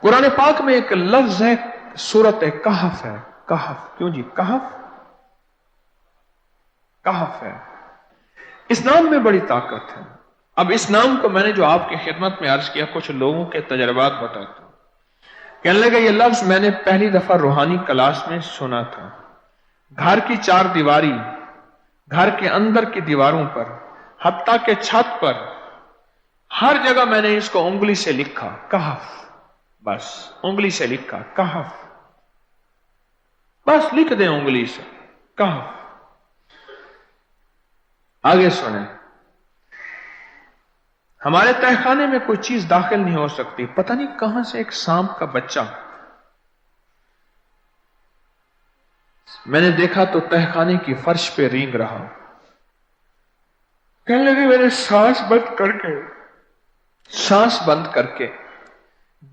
قرآن پاک میں ایک لفظ ہے سورت کہف ہے. کہف کیوں جی؟ کہف ہے. اس نام میں بڑی طاقت ہے. اب اس نام کو میں نے جو آپ کی خدمت میں عرض کیا، کچھ لوگوں کے تجربات بتاتا ہوں. کہنے لگا یہ لفظ میں نے پہلی دفعہ روحانی کلاس میں سنا تھا. گھر کی چار دیواری، گھر کے اندر کی دیواروں پر، حتیٰ کہ چھت پر، ہر جگہ میں نے اس کو انگلی سے لکھا کہف. بس انگلی سے لکھا کہف. بس لکھ دیں انگلی سے کہف. آگے سنیں. ہمارے تہہ خانے میں کوئی چیز داخل نہیں ہو سکتی. پتہ نہیں کہاں سے ایک سانپ کا بچہ میں نے دیکھا تو تہہ خانے کی فرش پہ رینگ رہا. کہنے لگے میں نے سانس بند کر کے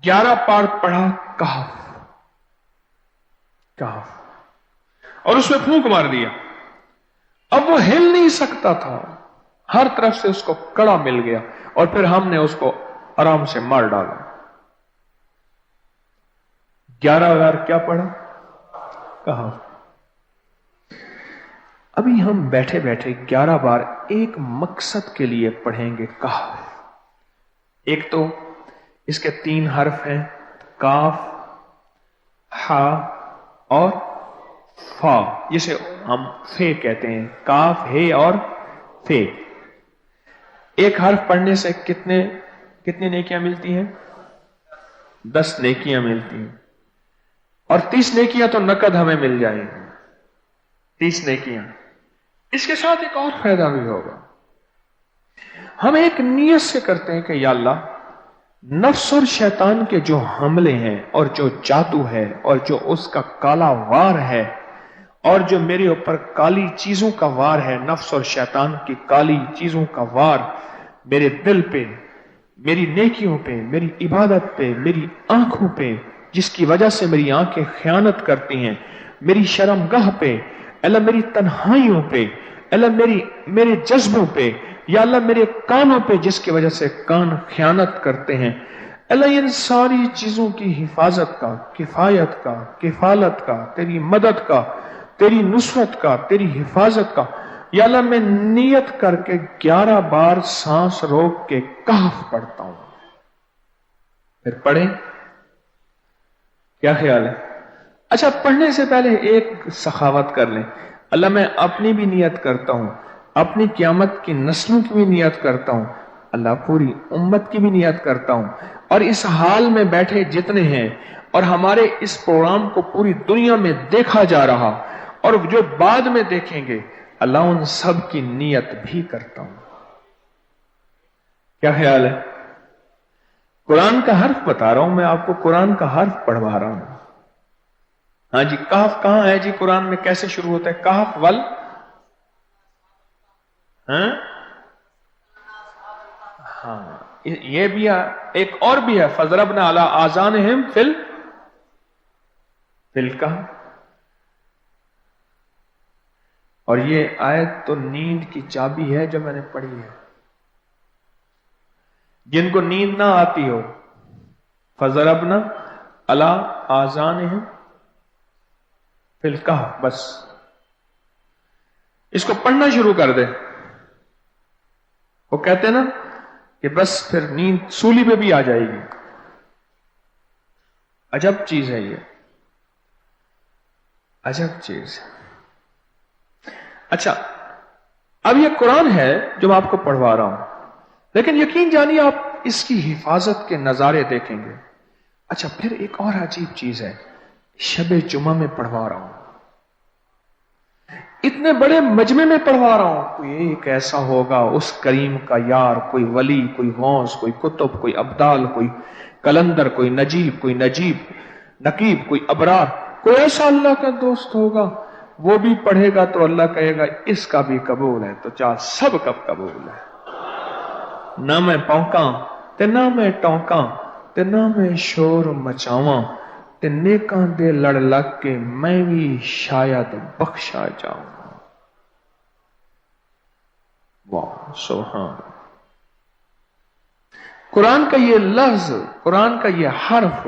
11 بار پڑھا کہف کہف، اور اس میں پھونک مار دیا. اب وہ ہل نہیں سکتا تھا، ہر طرف سے اس کو کڑا مل گیا، اور پھر ہم نے اس کو آرام سے مار ڈالا. 11 بار کیا پڑھا؟ کہف. ابھی ہم بیٹھے بیٹھے 11 بار ایک مقصد کے لیے پڑھیں گے کہف. ایک تو اس کے 3 حرف ہیں، کاف، ہا اور فا، جسے ہم فے کہتے ہیں. کاف، ہے اور فے. ایک حرف پڑھنے سے کتنی نیکیاں ملتی ہیں؟ 10 نیکیاں ملتی ہیں. اور 30 نیکیاں تو نقد ہمیں مل جائیں گی. 30 نیکیاں. اس کے ساتھ ایک اور فائدہ بھی ہوگا. ہم ایک نیت سے کرتے ہیں کہ یا اللہ، نفس اور شیطان کے جو حملے ہیں اور جو جادو ہے اور جو اس کا کالا وار ہے اور جو میرے اوپر کالی چیزوں کا وار ہے، نفس اور شیطان کی کالی چیزوں کا وار میرے دل پہ، میری نیکیوں پہ، میری عبادت پہ، میری آنکھوں پہ، جس کی وجہ سے میری آنکھیں خیانت کرتی ہیں، میری شرمگاہ پہ، اللہ میری تنہائیوں پہ، اللہ میرے جذبوں پہ، یا اللہ میرے کانوں پہ جس کی وجہ سے کان خیانت کرتے ہیں، اللہ ان ساری چیزوں کی حفاظت کا، کفایت کا، کفالت کا، تیری مدد کا، تیری نصرت کا، تیری حفاظت کا، یا اللہ میں نیت کر کے 11 بار سانس روک کے کہف پڑھتا ہوں. پھر پڑھیں. کیا خیال ہے؟ اچھا، پڑھنے سے پہلے ایک سخاوت کر لیں. اللہ میں اپنی بھی نیت کرتا ہوں، اپنی قیامت کی نسلوں کی بھی نیت کرتا ہوں، اللہ پوری امت کی بھی نیت کرتا ہوں، اور اس حال میں بیٹھے جتنے ہیں اور ہمارے اس پروگرام کو پوری دنیا میں دیکھا جا رہا اور جو بعد میں دیکھیں گے، اللہ ان سب کی نیت بھی کرتا ہوں. کیا خیال ہے؟ قرآن کا حرف بتا رہا ہوں میں آپ کو، قرآن کا حرف پڑھوا رہا ہوں. ہاں جی، کہف کہاں ہے جی قرآن میں؟ کیسے شروع ہوتا ہے کہف؟ ہاں، یہ بھی ہے. ایک اور بھی ہے، فضربنا علی آذانہم فی الکہف. اور یہ آیت تو نیند کی چابی ہے جو میں نے پڑھی ہے. جن کو نیند نہ آتی ہو، فضربنا علی آذانہم فی الکہف، بس اس کو پڑھنا شروع کر دے. وہ کہتے ہیں نا کہ بس پھر نیند سولی پہ بھی آ جائے گی. عجب چیز ہے یہ، عجب چیز. اچھا، اب یہ قرآن ہے جو میں آپ کو پڑھوا رہا ہوں، لیکن یقین جانیے آپ اس کی حفاظت کے نظارے دیکھیں گے. اچھا، پھر ایک اور عجیب چیز ہے، شب جمعہ میں پڑھوا رہا ہوں، اتنے بڑے مجمع میں پڑھوا رہا ہوں. کوئی ایک ایسا ہوگا اس کریم کا یار، کوئی ولی، کوئی غوث، کوئی قطب، کوئی ابدال، کوئی کلندر، کوئی نجیب، نقیب، کوئی ابرار، کوئی ایسا اللہ کا دوست ہوگا، وہ بھی پڑھے گا تو اللہ کہے گا اس کا بھی قبول ہے. تو چاہ سب کا قبول ہے. نہ میں پونکاں تے نہ میں ٹونکاں تے نہ میں شور مچاواں تے نیکاں دے لڑ لگ کے میں بھی شاید بخشا جاؤں. واہ سبحان. قرآن کا یہ لفظ، قرآن کا یہ حرف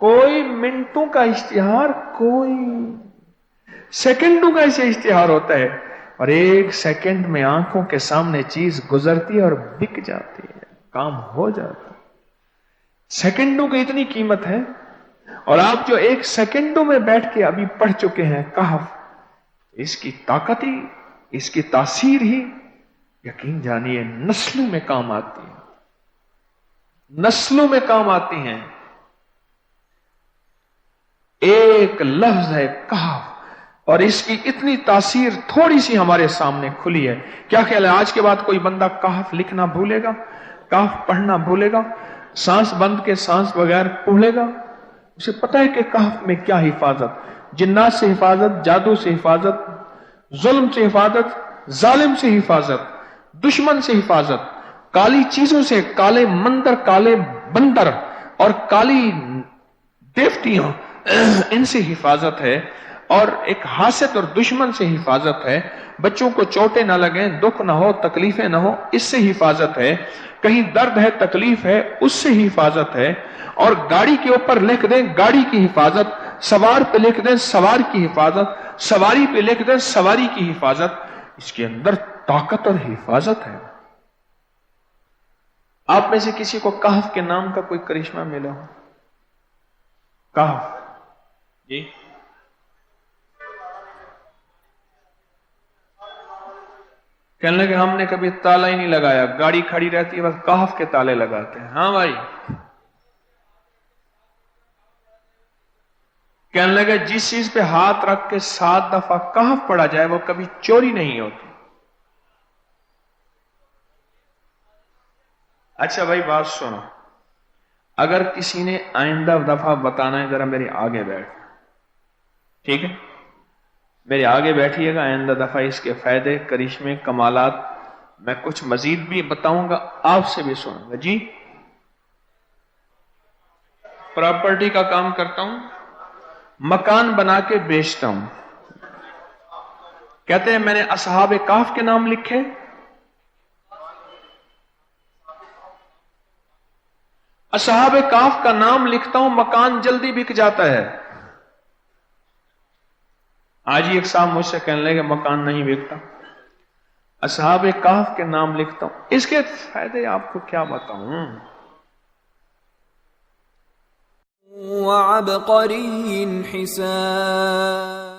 کوئی منٹوں کا اشتہار، کوئی سیکنڈوں کا اسے اشتہار ہوتا ہے، اور ایک سیکنڈ میں آنکھوں کے سامنے چیز گزرتی ہے اور بک جاتی ہے، کام ہو جاتا ہے۔ سیکنڈوں کی اتنی قیمت ہے، اور آپ جو ایک سیکنڈوں میں بیٹھ کے ابھی پڑھ چکے ہیں کہف، اس کی طاقت ہی، اس کی تاثیر ہی یقین جانیے نسلوں میں کام آتی ہے، نسلوں میں کام آتی ہیں۔ ایک لفظ ہے کہف، اور اس کی اتنی تاثیر تھوڑی سی ہمارے سامنے کھلی ہے۔ کیا خیال ہے آج کے بعد کوئی بندہ کہف لکھنا بھولے گا؟ کہف پڑھنا بھولے گا؟ سانس بند کے سانس بغیر پڑھے گا؟ اسے پتہ ہے کہ کہف میں کیا حفاظت، جنات سے حفاظت، جادو سے حفاظت، ظلم سے حفاظت، ظالم سے حفاظت، دشمن سے حفاظت، کالی چیزوں سے، کالے مندر، کالے بندر اور کالی دیوتیاں، ان سے حفاظت ہے، اور ایک حاسد اور دشمن سے حفاظت ہے، بچوں کو چوٹیں نہ لگیں، دکھ نہ ہو، تکلیفیں نہ ہو، اس سے حفاظت ہے، کہیں درد ہے، تکلیف ہے، اس سے حفاظت ہے، اور گاڑی کے اوپر لکھ دیں گاڑی کی حفاظت، سوار پہ لکھ دیں سوار کی حفاظت، سواری پہ لکھ دیں سواری کی حفاظت، اس کے اندر طاقت اور حفاظت ہے۔ آپ میں سے کسی کو کہف کے نام کا کوئی کرشمہ ملا ہو؟ کہف جی کہنے لگے ہم نے کبھی تالا ہی نہیں لگایا، گاڑی کھڑی رہتی ہے بس کہف کے تالے لگاتے ہیں۔ ہاں بھائی، کہنے لگے جس چیز پہ ہاتھ رکھ کے 7 دفعہ کہف پڑھا جائے وہ کبھی چوری نہیں ہوتی۔ اچھا بھائی بات سنو، اگر کسی نے آئندہ دفعہ بتانا ہے ذرا میرے آگے بیٹھ، ٹھیک ہے؟ میرے آگے بیٹھیے گا، آئندہ دفعہ اس کے فائدے، کرشمے، کمالات میں کچھ مزید بھی بتاؤں گا، آپ سے بھی سنوں گا۔ جی پراپرٹی کا کام کرتا ہوں، مکان بنا کے بیچتا ہوں، کہتے ہیں میں نے اصحاب کہف کے نام لکھے، اصحاب کہف کا نام لکھتا ہوں، مکان جلدی بک جاتا ہے۔ آج ہی ایک صاحب مجھ سے کہنے لگے مکان نہیں بکتا، اصحاب کہف کے نام لکھتا ہوں، اس کے فائدے آپ کو کیا بتاؤں۔ وعبقری حسان